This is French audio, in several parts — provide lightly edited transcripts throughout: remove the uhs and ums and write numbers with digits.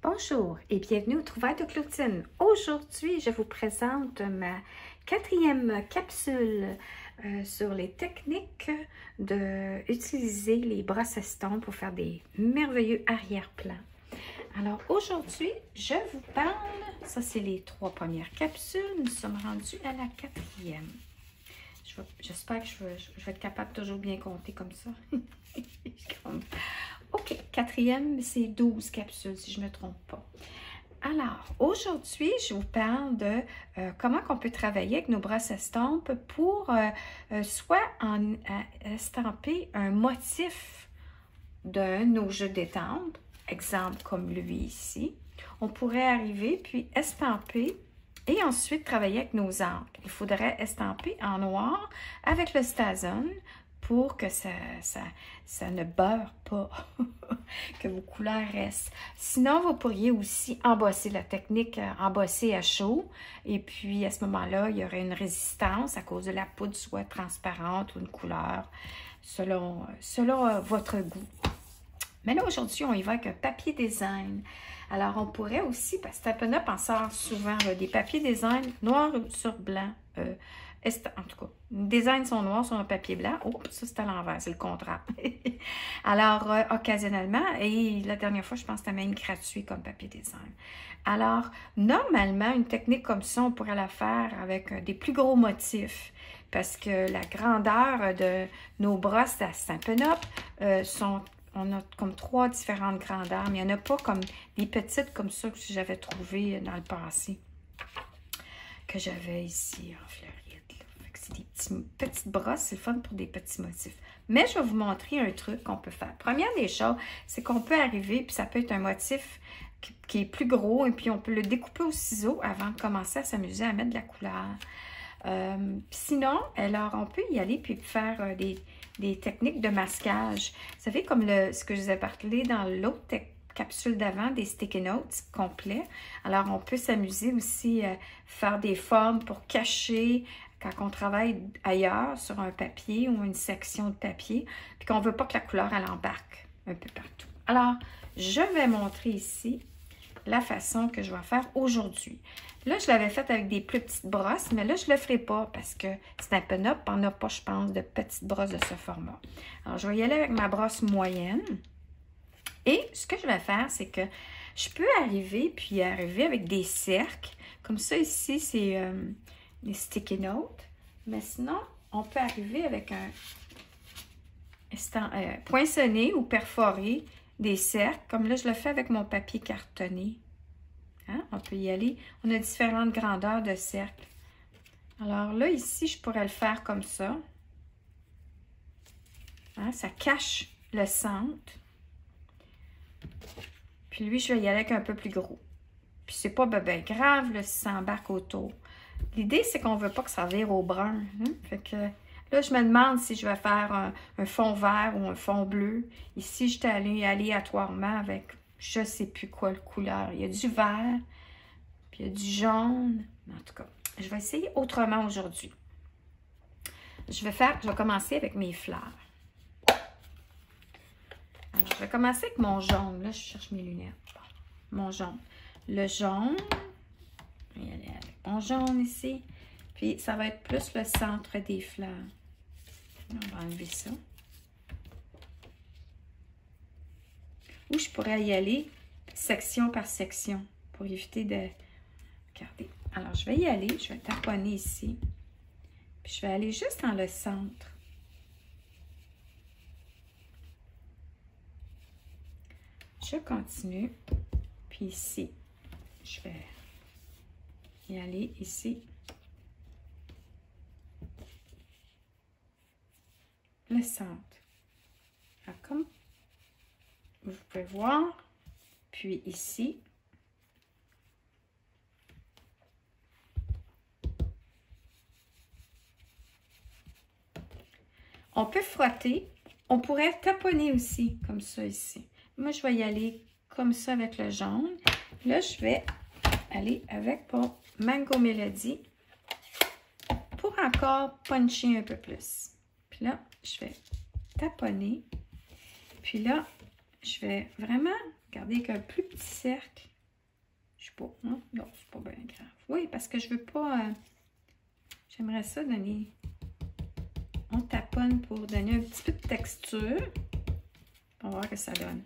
Bonjour et bienvenue aux Trouvailles de Claudine. Aujourd'hui, je vous présente ma 4e capsule sur les techniques d'utiliser les brosses estompes pour faire des merveilleux arrière-plans. Alors aujourd'hui, je vous parle, ça c'est les 3 premières capsules, nous sommes rendus à la 4e. J'espère que je vais être capable de toujours bien compter comme ça. OK, 4e, c'est 12 capsules, si je ne me trompe pas. Alors, aujourd'hui, je vous parle de comment on peut travailler avec nos brosses estampes pour soit estamper un motif d'un de nos jeux d'étampes, exemple comme lui ici. On pourrait arriver puis estamper et ensuite travailler avec nos encres. Il faudrait estamper en noir avec le STAZON pour que ça ne beurre pas, que vos couleurs restent. Sinon, vous pourriez aussi embosser la technique, embosser à chaud. Et puis, à ce moment-là, il y aurait une résistance à cause de la poudre, soit transparente ou une couleur, selon votre goût. Mais là, aujourd'hui, on y va avec un papier design. Alors, on pourrait aussi, parce que Stampin' Up en sort souvent, des papiers design noir sur blanc. En tout cas, les designs sont noirs sur un papier blanc. Oh, ça, c'est à l'envers, c'est le contraire. Alors, occasionnellement, et la dernière fois, je pense que c'était même gratuit comme papier design. Alors, normalement, une technique comme ça, on pourrait la faire avec des plus gros motifs. Parce que la grandeur de nos brosses à Stampin' Up on a comme 3 différentes grandeurs, mais il n'y en a pas comme des petites comme ça que j'avais trouvées dans le passé. Que j'avais ici en Floride. C'est des petites brosses, c'est le fun pour des petits motifs. Mais je vais vous montrer un truc qu'on peut faire. Première des choses, c'est qu'on peut arriver, puis ça peut être un motif qui est plus gros, et puis on peut le découper au ciseau avant de commencer à s'amuser à mettre de la couleur. Sinon, alors on peut y aller puis faire des techniques de masquage. Vous savez, comme ce que je vous ai parlé dans l'autre capsule d'avant, des sticky notes complets. Alors, on peut s'amuser aussi à faire des formes pour cacher quand on travaille ailleurs sur un papier ou une section de papier, puis qu'on ne veut pas que la couleur, elle embarque un peu partout. Alors, je vais montrer ici la façon que je vais faire aujourd'hui. Là, je l'avais faite avec des plus petites brosses, mais là, je ne le ferai pas parce que Stampin' Up n'en a pas, je pense, de petites brosses de ce format. Alors, je vais y aller avec ma brosse moyenne. Et ce que je vais faire, c'est que je peux arriver avec des cercles. Comme ça, ici, c'est des sticky notes. Mais sinon, on peut arriver avec un poinçonné ou perforé des cercles. Comme là, je le fais avec mon papier cartonné. Hein? On peut y aller. On a différentes grandeurs de cercles. Alors là, ici, je pourrais le faire comme ça. Hein? Ça cache le centre. Puis lui, je vais y aller avec un peu plus gros. Puis c'est pas ben grave là, si ça embarque autour. L'idée, c'est qu'on veut pas que ça vire au brun. Hein? Fait que là, je me demande si je vais faire un fond vert ou un fond bleu. Ici, je suis allée aléatoirement avec je sais plus quoi le couleur. Il y a du vert, puis il y a du jaune. En tout cas, je vais essayer autrement aujourd'hui. Je vais commencer avec mes fleurs. Alors, je vais commencer avec mon jaune. Là, je cherche mes lunettes. Bon, mon jaune. Le jaune. Je vais y aller avec mon jaune ici. Puis, ça va être plus le centre des fleurs. On va enlever ça. Ou je pourrais y aller section par section pour éviter de... Regardez. Alors, je vais y aller. Je vais taponner ici. Puis, je vais aller juste dans le centre. Je continue, puis ici, je vais y aller ici. Le centre. Alors, comme vous pouvez voir, puis ici. On peut frotter, on pourrait taponner aussi, comme ça ici. Moi, je vais y aller comme ça avec le jaune. Là, je vais aller avec mon Mango Melody pour encore puncher un peu plus. Puis là, je vais taponner. Puis là, je vais vraiment garder avec un plus petit cercle Je sais pas. Non, non c'est pas bien grave. Oui, parce que je veux pas... j'aimerais ça donner... On taponne pour donner un petit peu de texture. On va voir ce que ça donne.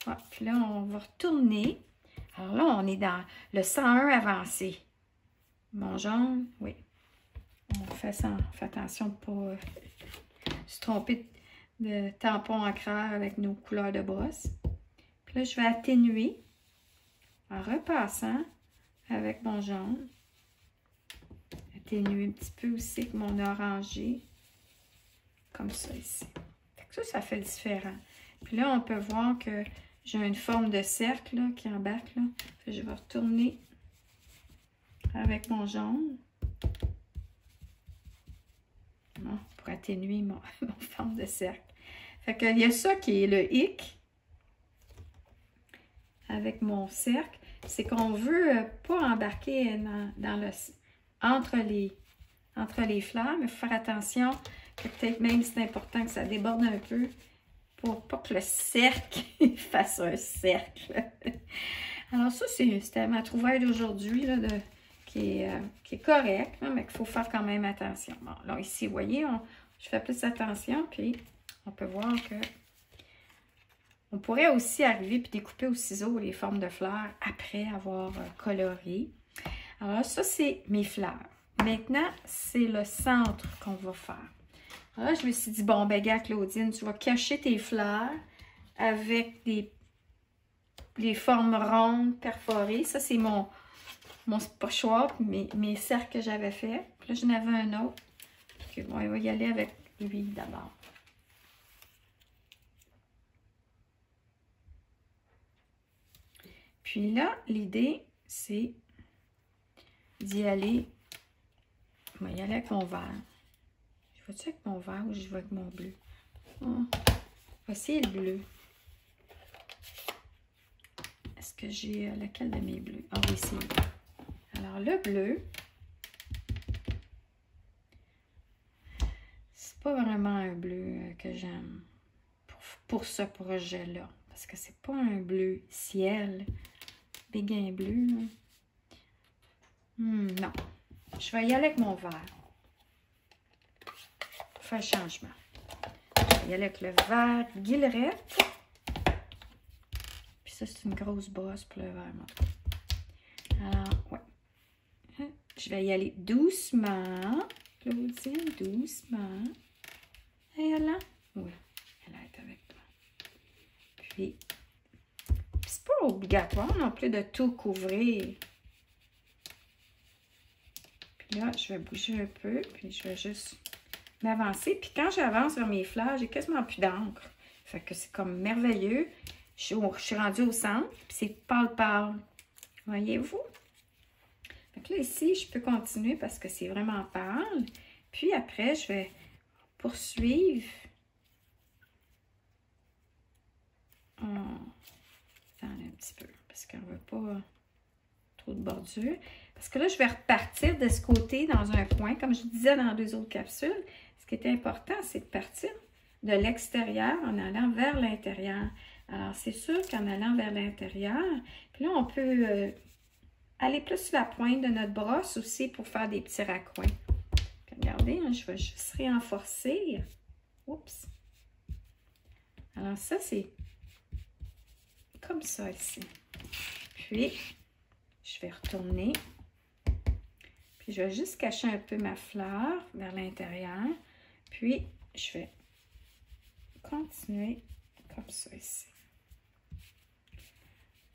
Ah, puis là, on va retourner. Alors là, on est dans le 101 avancé. Mon jaune, oui. On fait ça, on fait attention de ne pas se tromper de tampon encreur avec nos couleurs de brosse. Puis là, je vais atténuer en repassant avec mon jaune. Atténuer un petit peu aussi avec mon orangé. Comme ça ici. Ça fait le différent. Puis là, on peut voir que j'ai une forme de cercle là, qui embarque. Là. Je vais retourner avec mon jaune. Bon, pour atténuer mon forme de cercle. Fait qu'il y a ça qui est le hic avec mon cercle. C'est qu'on ne veut pas embarquer dans le, entre les fleurs, mais il faut faire attention que peut-être même c'est important que ça déborde un peu pour pas que le cercle fasse un cercle. Alors ça, c'était ma trouvaille d'aujourd'hui qui est correcte, hein, mais qu'il faut faire quand même attention. Bon, là ici, vous voyez, je fais plus attention, puis on peut voir que on pourrait aussi arriver puis découper au ciseau les formes de fleurs après avoir coloré. Alors ça, c'est mes fleurs. Maintenant, c'est le centre qu'on va faire. Alors là, je me suis dit, bon, ben gars, Claudine, tu vas cacher tes fleurs avec les formes rondes perforées. Ça, c'est mon pochoir, mes cercles que j'avais fait. Puis là, j'en avais un autre. Okay, bon, on va y aller avec lui d'abord. Puis là, l'idée, c'est d'y aller. On va y aller avec mon vert. Je vais-tu avec mon vert ou je vais avec mon bleu? Oh, voici le bleu. Est-ce que j'ai lequel de mes bleus? Ah oui, c'est bleu. Alors, le bleu, c'est pas vraiment un bleu que j'aime pour ce projet-là. Parce que c'est pas un bleu ciel, béguin bleu. Non. Je vais y aller avec mon vert. Faire changement. Je vais y aller avec le vert guillerette. Puis ça, c'est une grosse brosse pour le vert. Alors, ouais. Je vais y aller doucement. Claudine, doucement. Et elle là? Oui, elle est avec toi. Puis, c'est pas obligatoire non plus de tout couvrir. Puis là, je vais bouger un peu, puis je vais juste m'avancer. Puis quand j'avance vers mes fleurs, j'ai quasiment plus d'encre. Fait que c'est comme merveilleux. Je suis rendue au centre, puis c'est pâle. Voyez-vous? Fait que là, ici, je peux continuer parce que c'est vraiment pâle. Puis après, je vais poursuivre. Attendez un petit peu, parce qu'on ne veut pas trop de bordure. Parce que là, je vais repartir de ce côté dans un coin. Comme je disais dans 2 autres capsules, ce qui est important, c'est de partir de l'extérieur en allant vers l'intérieur. Alors, c'est sûr qu'en allant vers l'intérieur, puis là, on peut aller plus sur la pointe de notre brosse aussi pour faire des petits raccoins. Puis regardez, hein, je vais juste renforcer. Oups! Alors, ça, c'est comme ça ici. Puis, je vais retourner. Puis, je vais juste cacher un peu ma fleur vers l'intérieur. Puis, je vais continuer comme ça ici.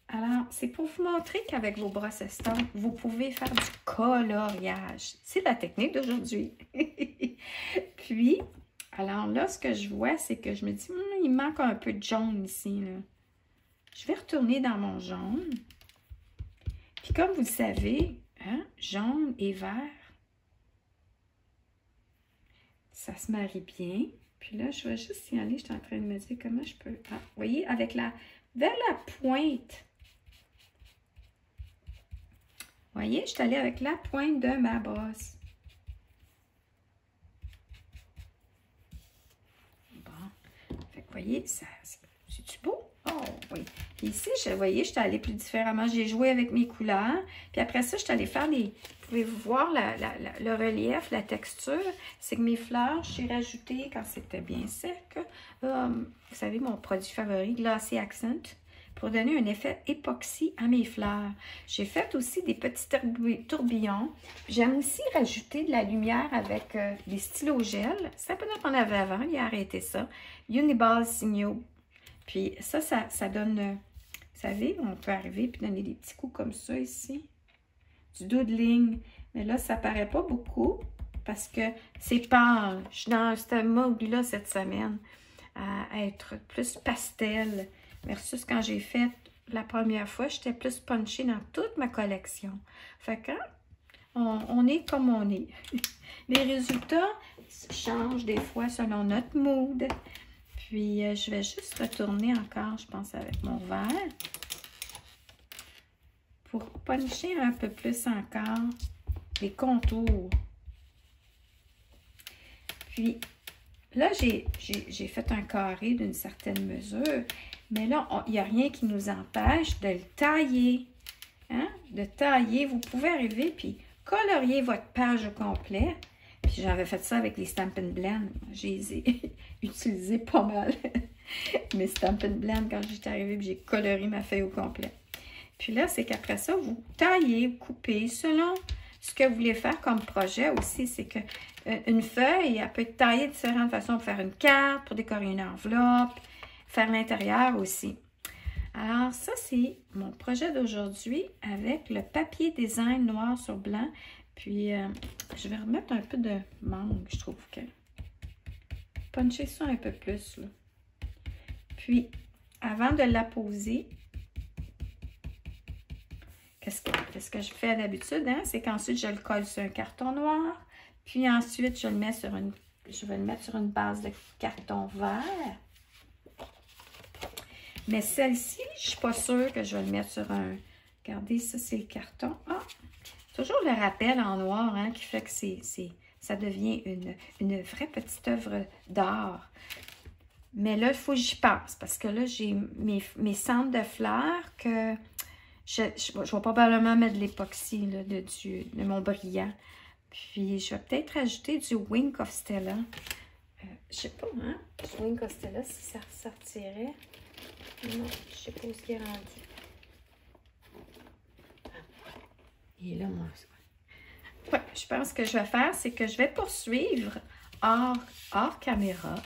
Alors, c'est pour vous montrer qu'avec vos brosses estampes, vous pouvez faire du coloriage. C'est la technique d'aujourd'hui. Puis, alors là, ce que je vois, c'est que je me dis, il manque un peu de jaune ici, là. Je vais retourner dans mon jaune. Puis comme vous le savez, hein, jaune et vert, ça se marie bien. Puis là, je vais juste y aller. Je suis en train de me dire comment je peux... Ah, vous voyez, avec vers la pointe. Vous voyez, je suis allée avec la pointe de ma brosse. Bon. Fait que vous voyez, c'est-tu beau? Oh, oui. Puis ici, vous voyez, je suis allée plus différemment. J'ai joué avec mes couleurs. Puis après ça, je suis allée faire des... Pouvez-vous voir le relief, la texture? C'est que mes fleurs, j'ai rajouté, quand c'était bien sec, vous savez, mon produit favori, Glossy Accent, pour donner un effet époxy à mes fleurs. J'ai fait aussi des petits tourbillons. J'aime aussi rajouter de la lumière avec des stylos gel. C'est un peu qu'on avait avant, il a arrêté ça. Uniball Signaux. Puis ça donne, vous savez, on peut arriver et donner des petits coups comme ça ici. Du doodling. Mais là, ça paraît pas beaucoup parce que c'est pâle. Je suis dans ce mode-là cette semaine à être plus pastel. Versus quand j'ai fait la première fois, j'étais plus punchée dans toute ma collection. Fait que on est comme on est. Les résultats changent des fois selon notre mood. Puis je vais juste retourner encore, je pense, avec mon verre. Pour puncher un peu plus encore les contours. Puis là, j'ai fait un carré d'une certaine mesure. Mais là, il n'y a rien qui nous empêche de le tailler. Hein? De tailler. Vous pouvez arriver puis colorier votre page au complet. Puis j'avais fait ça avec les Stampin' Blend. J'ai utilisé pas mal mes Stampin' Blend quand j'étais arrivée et j'ai coloré ma feuille au complet. Puis là, c'est qu'après ça, vous taillez, vous coupez selon ce que vous voulez faire comme projet aussi. C'est que une feuille, elle peut être taillée de différentes façons pour faire une carte, pour décorer une enveloppe, faire l'intérieur aussi. Alors, ça, c'est mon projet d'aujourd'hui avec le papier design noir sur blanc. Puis, je vais remettre un peu de mangue, je trouve que. Puncher ça un peu plus, là. Puis, avant de l'apposer, qu'est-ce que je fais d'habitude, hein? C'est qu'ensuite, je le colle sur un carton noir. Puis ensuite, je vais le mettre sur une base de carton vert. Mais celle-ci, je ne suis pas sûre que je vais le mettre sur un... Regardez, ça, c'est le carton. Ah! Toujours le rappel en noir, hein, qui fait que ça devient une vraie petite œuvre d'art. Mais là, il faut que j'y passe, parce que là, j'ai mes centres de fleurs que je vais probablement mettre de l'époxy de mon brillant. Puis, je vais peut-être rajouter du Wink of Stella. Je sais pas, hein? Du Wink of Stella, si ça ressortirait. Non, je sais pas où ce qui est rendu. Il est là, moi. Ouais, je pense que je vais faire, c'est que je vais poursuivre hors caméra.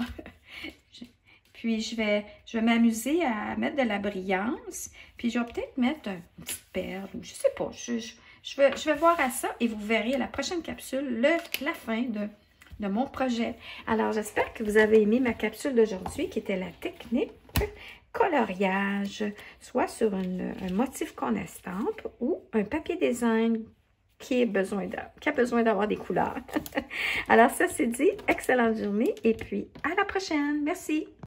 Puis, je vais m'amuser à mettre de la brillance. Puis, je vais peut-être mettre une petite perle ou je sais pas. Je vais voir à ça et vous verrez à la prochaine capsule la fin de mon projet. Alors, j'espère que vous avez aimé ma capsule d'aujourd'hui qui était la technique coloriage, soit sur un motif qu'on estampe ou un papier design qui a besoin d'avoir des couleurs. Alors, ça c'est dit. Excellente journée et puis à la prochaine. Merci.